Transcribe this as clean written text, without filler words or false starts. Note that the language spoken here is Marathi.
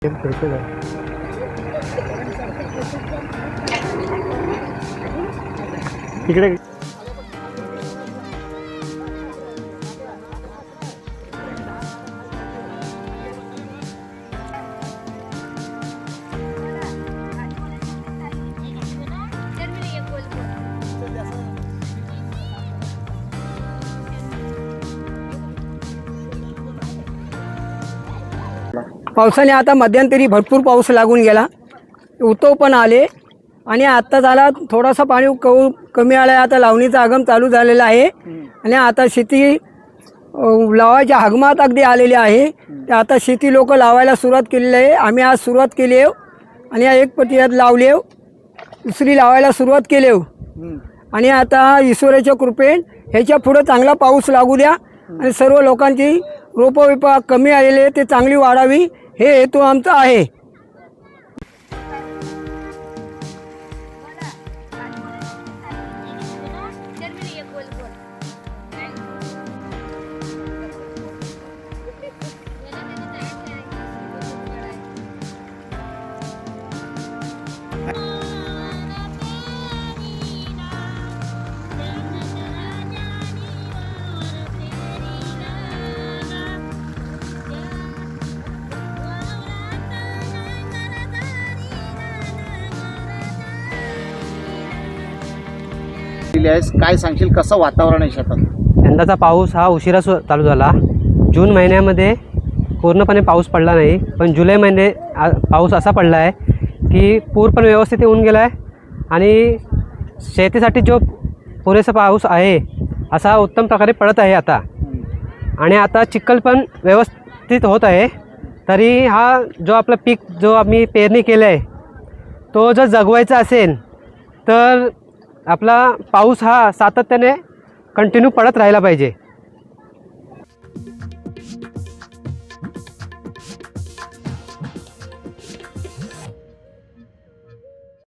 इकडे पावसाने आता मध्यंतरी भरपूर पाऊस लागून गेला, उतो पण आले आणि आत्ता झाला थोडासा पाणी कमी आला आहे. आता लावणीचा आगम चालू झालेला आहे आणि आता शेती लावायच्या हगमात अगदी आलेली आहे. ते आता शेती लोक लावायला सुरुवात केलेली आहे. आम्ही आज सुरुवात केली आहे आणि एक पट्टी आज लावली आहे, दुसरी लावायला सुरुवात केली आहे आणि आता ईश्वराच्या कृपेने ह्याच्या पुढे चांगला पाऊस लागू द्या आणि सर्व लोकांची रोपं विपा कमी आलेले ते चांगली वाढावी हे हेतू आमचा आहे. काय सांगशील, कसं वातावरण आहे शेतात? यंदाचा पाऊस हा उशिरा चालू झाला. जून महिन्यामध्ये पूर्णपणे पाऊस पडला नाही, पण जुलै महिने पाऊस असा पडला आहे की पूर पण व्यवस्थित येऊन गेला आहे आणि शेतीसाठी जो पुरेसा पाऊस आहे असा उत्तम प्रकारे पडत आहे आता. आणि आता चिखल पण व्यवस्थित होत आहे. तरी हा जो आपला पीक जो आम्ही पेरणी केलं आहे तो जर जगवायचा असेल तर आपला पाऊस हा सातत्याने कंटिन्यू पडत राहिला पाहिजे.